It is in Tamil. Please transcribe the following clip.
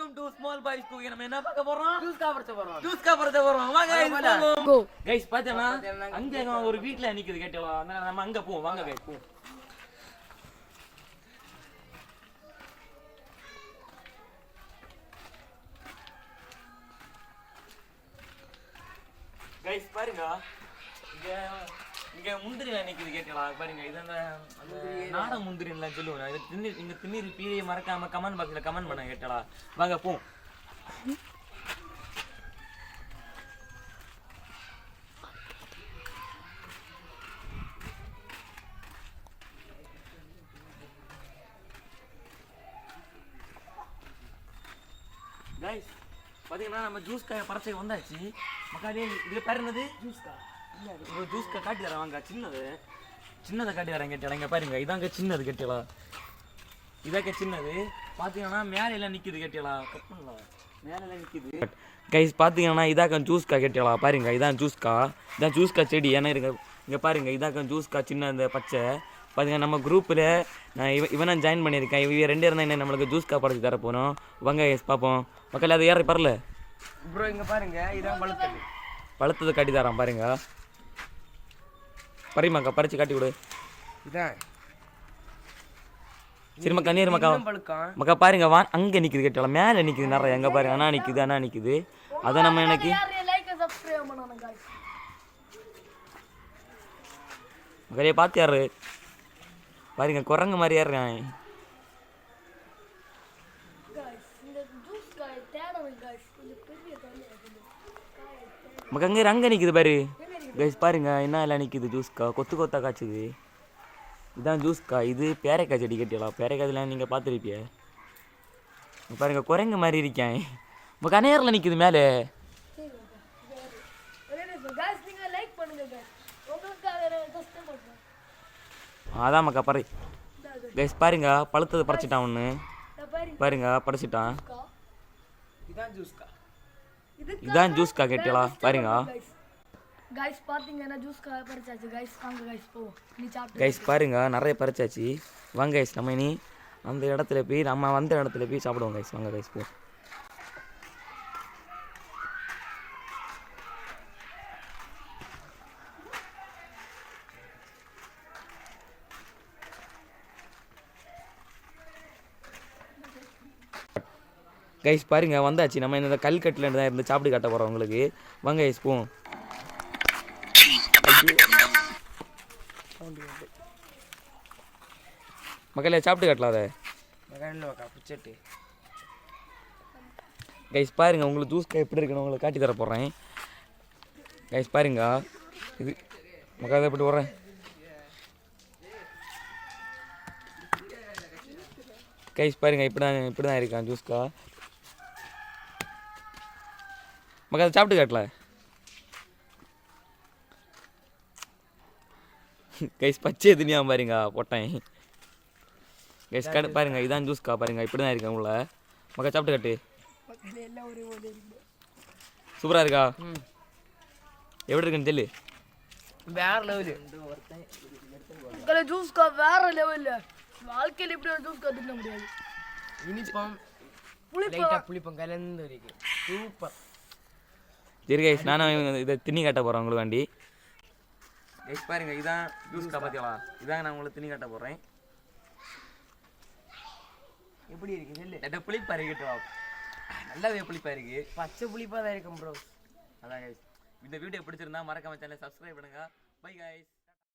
Welcome to small boys cooking. நம்ம என்ன பார்க்க போறோம்? ஜூஸ் காபரச்ச போறோம். ஜூஸ் காபரச்ச போறோம். வாங்க गाइस. गाइस பாத்தேனா அங்க ஒரு வீட்ல நிக்குது கேட்டல. நம்ம அங்க போவோம். வாங்க गाइस போ. गाइस பாருங்க. இங்க முந்திரி நிக்குது கேட்டல. பாருங்க இது அந்த நாட முந்திரின்னு சொல்லுவாங்க. இது திண்ணீர் இங்க திண்ணீர் பீரிய மறக்காம கமெண்ட் பாக்ஸ்ல கமெண்ட் பண்ணுங்க கேட்டல. வாங்க போ. गाइस பாத்தீங்கன்னா நம்ம ஜூஸ் காய பறச்சை வந்தாச்சு. மக்காலே இது பேர் என்னது? ஜூஸ் கா. இல்ல இது ஜூஸ் கா காட்டி தரேன் வாங்க. சின்னதை காட்டி தரேன் கேட்டல. இங்க பாருங்க இதாங்க சின்னது கேட்டல. இதாக்க சின்னது. பாத்தீங்கன்னா மேல எல்லாம் நிக்குது கேட்டல. கட் பண்ணலாம். மேல எல்லாம் நிக்குது. गाइस பாத்தீங்கன்னா இதாக்க ஜூஸ் கா கேட்டல. பாருங்க இதான் ஜூஸ் கா. இதான் ஜூஸ் கா செடி. ஏன்னா இங்க பாருங்க இதாக்க ஜூஸ் கா சின்ன இந்த பச்சை. பாருங்க நம்ம குரூப்ல நான் இவனை ஜாயின் பண்ணியிருக்கேன். இவங்க ரெண்டு இருந்தா என்ன நம்மளுக்கு ஜூஸ் கா பறிச்சு தர போறோம். வாங்க गाइस பாப்போம். மக்கள் அது ஏறி பரல ப்ரோ இங்க பாருங்க இதான் பழுத்தது காட்டி தரான் பாருங்க. பறிமாக்கா பறிச்சு காட்டி கொடு. இதான் சரி மக்கா நீர் மக்கா மக்கா பாருங்க வா அங்க நிக்குது கேட்டல. மேல நிக்குது நிறைய. எங்க பாருங்க அண்ணா நிக்குது அத நம்ம எனக்கு மக்களே பார்த்து யாரு பாருங்க குரங்கு மாதிரி ஏறுறான். மக்கா அங்கே நிற்குது பாரு கைஸ். பாருங்க என்ன எல்லாம் நிற்குது ஜூஸ்கா. கொத்தா காய்ச்சுது. இதுதான் ஜூஸ்கா. இது பேரைக்காய் செடி கட்டிடலாம். பேரைக்காய்லாம் நீங்கள் பார்த்துருப்பிய. பாருங்க குரங்கு மாதிரி இருக்கேன். மக்கா நேரில் நிற்குது மேலே. அதான் மக்கா பறை கைஸ் பாருங்க பழுத்தது பறிச்சிட்டான் ஒன்று. பாருங்க பறிச்சிட்டான். இதான் ஜூஸ்கா கேட்டலாம். பாருங்க गाइस பாத்தீங்கன்னா ஜூஸ் பறிச்சாச்சு गाइस. வாங்க गाइस போ. நீ சாப்பிடு गाइस பாருங்க நிறைய பறிச்சாச்சு. வாங்க गाइस நம்ம இனி அந்த இடத்துல போய் நம்ம வந்த இடத்துல போய் சாப்பிடுவோம் गाइस. வாங்க गाइस போ. गाइस பாருங்க வந்தாச்சு. நம்ம இந்த கல்கட்டில் தான் இருந்து சாப்பிட்டு காட்ட போகிறோம் உங்களுக்கு. வாங்க गाइस போ. மக்களே சாப்பிட்டு காட்டலாம் அதை. गाइस பாருங்க உங்களுக்கு ஜூஸ் எப்படி இருக்குன்னு உங்களுக்கு காட்டி தர போகிறேன். गाइस பாருங்க இது மக்கா எப்படி போடுறேன். गाइस பாருங்க இப்படி தான் இருக்கான் ஜூஸ்கா. மக்கா அதை சாப்பிட்டு காட்டல. गाइस பச்சை துணியா பாருங்க போட்டேன். गाइस கடை பாருங்க இதான் ஜூஸ்கா. பாருங்க இப்படி தான் இருக்கா உள்ள. மக்கா சாப்பிட்டு காட்டு. சூப்பராக இருக்கா? எப்படி இருக்குன்னு தெரியல. வேற லெவலு ஜூஸ்கா வேற லெவல்ல. வாழ்க்கையில் இப்படி ஒரு ஜூஸ் கற்றுக்க முடியாது. இனிப்பம் புளிப்பம் கலந்து இருக்கு. சூப்பர். சரி गाइस நானும் இதை திண்ணி காட்ட போகிறேன் உங்களுக்கு வேண்டி. गाइस பாருங்க இதான் ஜூஸ்கா பார்த்தீங்களா. இதான் நான் உங்களுக்கு திண்ணி காட்ட போகிறேன். எப்படி இருக்கு சொல்லு. எட்ட புளிப்பா இருக்கட்டும். நல்லாவே புளிப்பா இருக்கு. பச்சை புளிப்பா தான் இருக்கும் ப்ரோ. அதான் गाइस இந்த வீடியோ பிடிச்சிருந்தா மறக்காம சேனலை சப்ஸ்கிரைப் பண்ணுங்க. By guys.